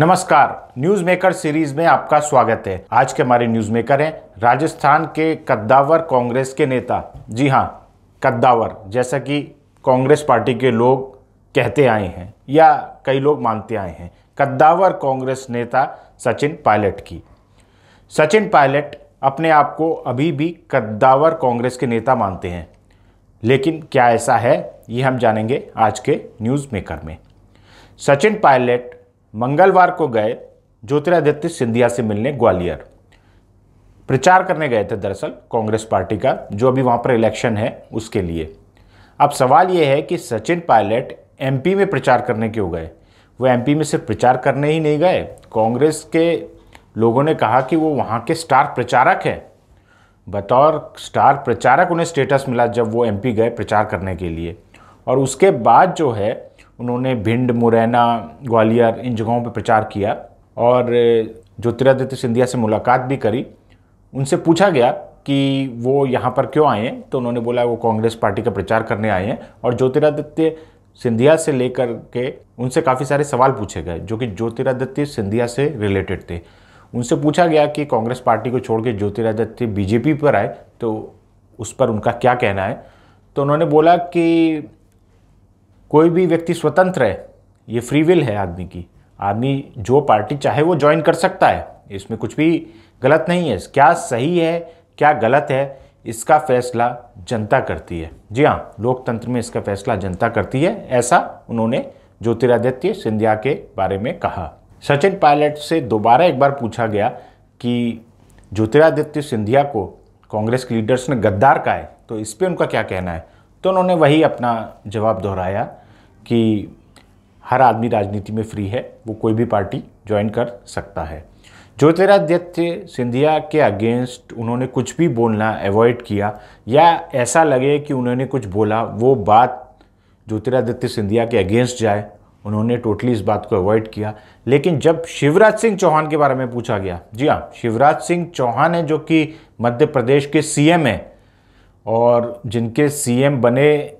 नमस्कार, news maker series में आपका स्वागत है। आज के हमारे न्यूज मेकर हैं राजस्थान के कद्दावर कांग्रेस के नेता। जी हाँ, कद्दावर, जैसा कि कांग्रेस पार्टी के लोग कहते आए हैं या कई लोग मानते आए हैं। कद्दावर कांग्रेस नेता सचिन पायलट की। सचिन पायलट अपने आप को अभी भी कद्दावर कांग्रेस के नेता मानते हैं, लेकिन क्या ऐसा है, ये हम जानेंगे आज के न्यूज मेकर में। सचिन पायलट मंगलवार को गए ज्योतिरादित्य सिंधिया से मिलने ग्वालियर। प्रचार करने गए थे दरअसल कांग्रेस पार्टी का, जो अभी वहाँ पर इलेक्शन है उसके लिए। अब सवाल ये है कि सचिन पायलट एमपी में प्रचार करने क्यों गए। वो एमपी में सिर्फ प्रचार करने ही नहीं गए, कांग्रेस के लोगों ने कहा कि वो वहाँ के स्टार प्रचारक हैं। बतौर स्टार प्रचारक उन्हें स्टेटस मिला जब वो एमपी गए प्रचार करने के लिए। और उसके बाद जो है उन्होंने भिंड, मुरैना, ग्वालियर इन जगहों पर प्रचार किया और ज्योतिरादित्य सिंधिया से मुलाकात भी करी। उनसे पूछा गया कि वो यहाँ पर क्यों आए हैं, तो उन्होंने बोला वो कांग्रेस पार्टी का प्रचार करने आए हैं। और ज्योतिरादित्य सिंधिया से लेकर के उनसे काफ़ी सारे सवाल पूछे गए जो कि ज्योतिरादित्य सिंधिया से रिलेटेड थे। उनसे पूछा गया कि कांग्रेस पार्टी को छोड़ के ज्योतिरादित्य बीजेपी पर आए तो उस पर उनका क्या कहना है। तो उन्होंने बोला कि कोई भी व्यक्ति स्वतंत्र है, ये फ्री विल है आदमी की। आदमी जो पार्टी चाहे वो ज्वाइन कर सकता है, इसमें कुछ भी गलत नहीं है। क्या सही है क्या गलत है, इसका फैसला जनता करती है। जी हाँ, लोकतंत्र में इसका फैसला जनता करती है, ऐसा उन्होंने ज्योतिरादित्य सिंधिया के बारे में कहा। सचिन पायलट से दोबारा एक बार पूछा गया कि ज्योतिरादित्य सिंधिया को कांग्रेस के लीडर्स ने गद्दार कहा है, तो इस पर उनका क्या कहना है। तो उन्होंने वही अपना जवाब दोहराया कि हर आदमी राजनीति में फ्री है, वो कोई भी पार्टी ज्वाइन कर सकता है। ज्योतिरादित्य सिंधिया के अगेंस्ट उन्होंने कुछ भी बोलना अवॉइड किया, या ऐसा लगे कि उन्होंने कुछ बोला वो बात ज्योतिरादित्य सिंधिया के अगेंस्ट जाए, उन्होंने टोटली इस बात को अवॉइड किया। लेकिन जब शिवराज सिंह चौहान के बारे में पूछा गया, जी हाँ, शिवराज सिंह चौहान है जो कि मध्य प्रदेश के सीएम हैं और जिनके सीएम बने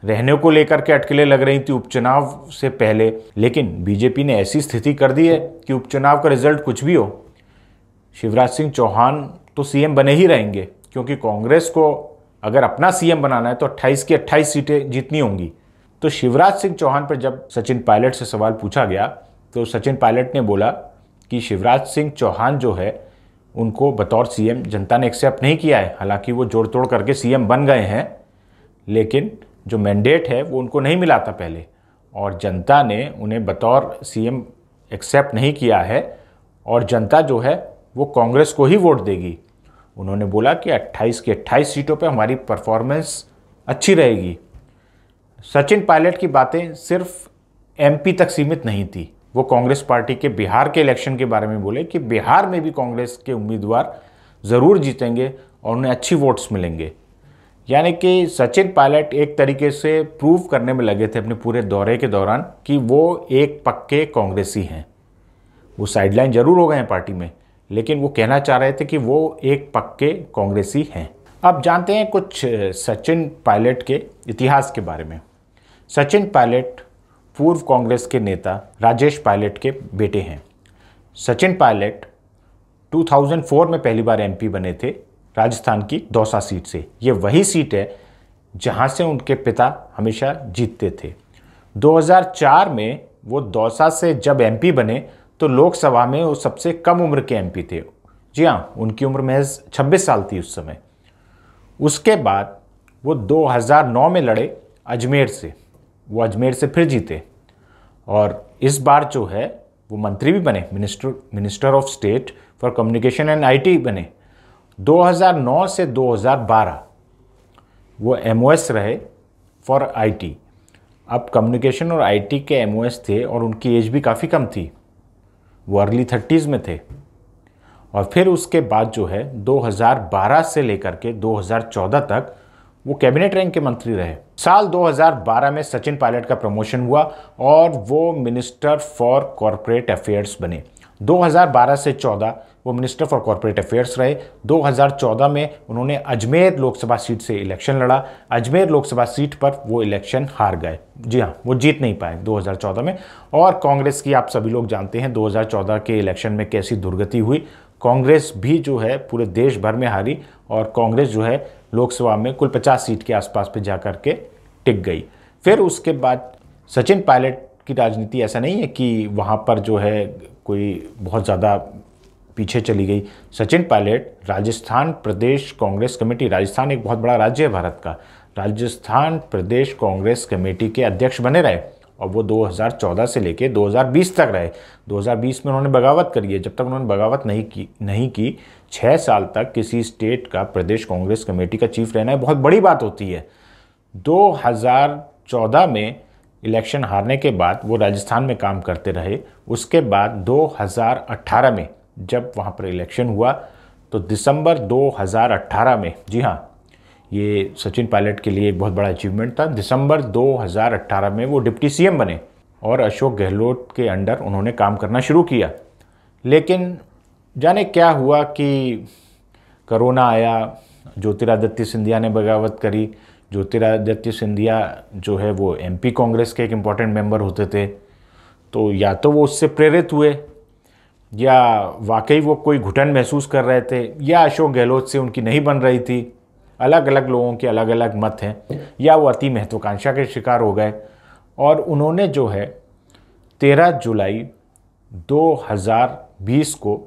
रहने को लेकर के अटकलें लग रही थी उपचुनाव से पहले, लेकिन बीजेपी ने ऐसी स्थिति कर दी है कि उपचुनाव का रिजल्ट कुछ भी हो, शिवराज सिंह चौहान तो सीएम बने ही रहेंगे, क्योंकि कांग्रेस को अगर अपना सीएम बनाना है तो 28 की 28 सीटें जीतनी होंगी। तो शिवराज सिंह चौहान पर जब सचिन पायलट से सवाल पूछा गया तो सचिन पायलट ने बोला कि शिवराज सिंह चौहान जो है उनको बतौर सीएम जनता ने एक्सेप्ट नहीं किया है। हालांकि वो जोड़ तोड़ करके सीएम बन गए हैं, लेकिन जो मैंडेट है वो उनको नहीं मिला था पहले, और जनता ने उन्हें बतौर सीएम एक्सेप्ट नहीं किया है और जनता जो है वो कांग्रेस को ही वोट देगी। उन्होंने बोला कि 28 की 28 सीटों पे हमारी परफॉर्मेंस अच्छी रहेगी। सचिन पायलट की बातें सिर्फ एमपी तक सीमित नहीं थी, वो कांग्रेस पार्टी के बिहार के इलेक्शन के बारे में बोले कि बिहार में भी कांग्रेस के उम्मीदवार ज़रूर जीतेंगे और उन्हें अच्छी वोट्स मिलेंगे। यानी कि सचिन पायलट एक तरीके से प्रूव करने में लगे थे अपने पूरे दौरे के दौरान कि वो एक पक्के कांग्रेसी हैं। वो साइडलाइन जरूर हो गए हैं पार्टी में, लेकिन वो कहना चाह रहे थे कि वो एक पक्के कांग्रेसी हैं। अब जानते हैं कुछ सचिन पायलट के इतिहास के बारे में। सचिन पायलट पूर्व कांग्रेस के नेता राजेश पायलट के बेटे हैं। सचिन पायलट 2004 में पहली बार एमपी बने थे राजस्थान की दौसा सीट से। ये वही सीट है जहां से उनके पिता हमेशा जीतते थे। 2004 में वो दौसा से जब एमपी बने तो लोकसभा में वो सबसे कम उम्र के एमपी थे। जी हाँ, उनकी उम्र महज 26 साल थी उस समय। उसके बाद वो 2009 में लड़े अजमेर से, वो अजमेर से फिर जीते और इस बार जो है वो मंत्री भी बने, minister of state for communication and IT बने। 2009 से 2012 वो एमओएस रहे फॉर आईटी। अब कम्युनिकेशन और आईटी के एमओएस थे और उनकी एज भी काफ़ी कम थी, वो अर्ली 30s में थे। और फिर उसके बाद जो है 2012 से लेकर के 2014 तक वो कैबिनेट रैंक के मंत्री रहे। साल 2012 में सचिन पायलट का प्रमोशन हुआ और वो मिनिस्टर फॉर कॉरपोरेट अफेयर्स बने। 2012 से 14 वो मिनिस्टर फॉर कॉर्पोरेट अफेयर्स रहे। 2014 में उन्होंने अजमेर लोकसभा सीट से इलेक्शन लड़ा। अजमेर लोकसभा सीट पर वो इलेक्शन हार गए। जी हाँ, वो जीत नहीं पाए 2014 में। और कांग्रेस की आप सभी लोग जानते हैं 2014 के इलेक्शन में कैसी दुर्गति हुई। कांग्रेस भी जो है पूरे देश भर में हारी और कांग्रेस जो है लोकसभा में कुल 50 सीट के आसपास पे जा कर के टिक गई। फिर उसके बाद सचिन पायलट की राजनीति ऐसा नहीं है कि वहाँ पर जो है कोई बहुत ज़्यादा पीछे चली गई। सचिन पायलट राजस्थान प्रदेश कांग्रेस कमेटी, राजस्थान एक बहुत बड़ा राज्य है भारत का, राजस्थान प्रदेश कांग्रेस कमेटी के अध्यक्ष बने रहे और वो 2014 से लेके 2020 तक रहे। 2020 में उन्होंने बगावत करी है। जब तक उन्होंने बगावत नहीं की 6 साल तक किसी स्टेट का प्रदेश कांग्रेस कमेटी का चीफ रहना है बहुत बड़ी बात होती है। 2014 में इलेक्शन हारने के बाद वो राजस्थान में काम करते रहे। उसके बाद 2018 में जब वहाँ पर इलेक्शन हुआ तो दिसंबर 2018 में, जी हाँ, ये सचिन पायलट के लिए एक बहुत बड़ा अचीवमेंट था। दिसंबर 2018 में वो डिप्टी सीएम बने और अशोक गहलोत के अंडर उन्होंने काम करना शुरू किया। लेकिन जाने क्या हुआ कि कोरोना आया, ज्योतिरादित्य सिंधिया ने बगावत करी। ज्योतिरादित्य सिंधिया जो है वो एमपी कांग्रेस के एक इम्पॉर्टेंट मेंबर होते थे, तो या तो वो उससे प्रेरित हुए या वाकई वो कोई घुटन महसूस कर रहे थे या अशोक गहलोत से उनकी नहीं बन रही थी। अलग अलग लोगों के अलग अलग मत हैं। या वो अति महत्वाकांक्षा के शिकार हो गए और उन्होंने जो है 13 जुलाई 2020 को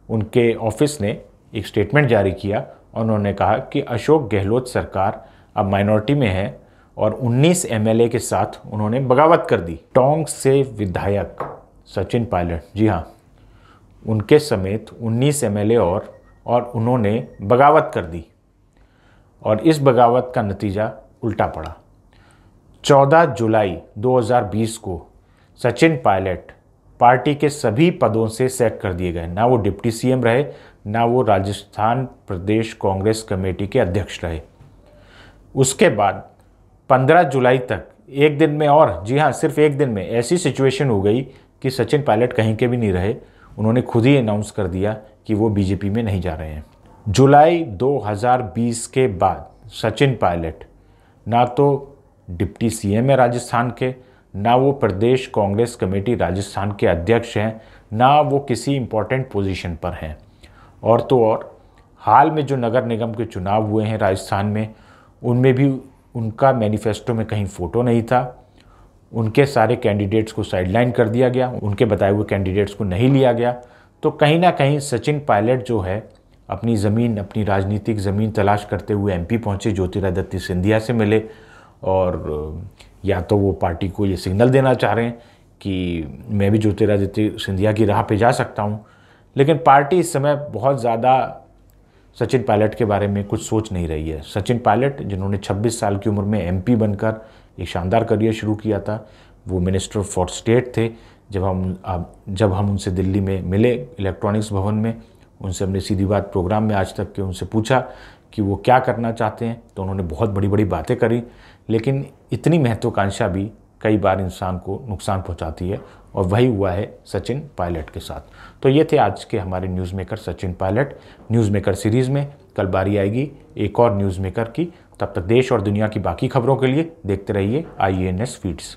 उनके ऑफिस ने एक स्टेटमेंट जारी किया और उन्होंने कहा कि अशोक गहलोत सरकार अब माइनॉरिटी में है और 19 एमएलए के साथ उन्होंने बगावत कर दी। टोंक से विधायक सचिन पायलट, जी हाँ, उनके समेत 19 एमएलए और उन्होंने बगावत कर दी और इस बगावत का नतीजा उल्टा पड़ा। 14 जुलाई 2020 को सचिन पायलट पार्टी के सभी पदों से सैक कर दिए गए। ना वो डिप्टी सीएम रहे, ना वो राजस्थान प्रदेश कांग्रेस कमेटी के अध्यक्ष रहे। उसके बाद 15 जुलाई तक एक दिन में, और जी हाँ सिर्फ एक दिन में, ऐसी सिचुएशन हो गई कि सचिन पायलट कहीं के भी नहीं रहे। उन्होंने खुद ही अनाउंस कर दिया कि वो बीजेपी में नहीं जा रहे हैं। जुलाई 2020 के बाद सचिन पायलट ना तो डिप्टी सीएम है राजस्थान के, ना वो प्रदेश कांग्रेस कमेटी राजस्थान के अध्यक्ष हैं, ना वो किसी इम्पोर्टेंट पोजीशन पर हैं। और तो और हाल में जो नगर निगम के चुनाव हुए हैं राजस्थान में, उनमें भी उनका मैनिफेस्टो में कहीं फ़ोटो नहीं था। उनके सारे कैंडिडेट्स को साइडलाइन कर दिया गया, उनके बताए हुए कैंडिडेट्स को नहीं लिया गया। तो कहीं ना कहीं सचिन पायलट जो है अपनी ज़मीन, अपनी राजनीतिक ज़मीन तलाश करते हुए एमपी पहुँचे, ज्योतिरादित्य सिंधिया से मिले और या तो वो पार्टी को ये सिग्नल देना चाह रहे हैं कि मैं भी ज्योतिरादित्य सिंधिया की राह पे जा सकता हूँ। लेकिन पार्टी इस समय बहुत ज़्यादा सचिन पायलट के बारे में कुछ सोच नहीं रही है। सचिन पायलट जिन्होंने 26 साल की उम्र में एमपी बनकर एक शानदार करियर शुरू किया था, वो मिनिस्टर फॉर स्टेट थे। जब हम उनसे दिल्ली में मिले इलेक्ट्रॉनिक्स भवन में, उनसे हमने सीधी बात प्रोग्राम में आज तक के उनसे पूछा कि वो क्या करना चाहते हैं, तो उन्होंने बहुत बड़ी बड़ी बातें करी। लेकिन इतनी महत्वाकांक्षा भी कई बार इंसान को नुकसान पहुंचाती है और वही हुआ है सचिन पायलट के साथ। तो ये थे आज के हमारे news maker Sachin Pilot. News maker series में कल बारी आएगी एक और न्यूज़ मेकर की। तब तक देश और दुनिया की बाकी खबरों के लिए देखते रहिए IANS फीड्स।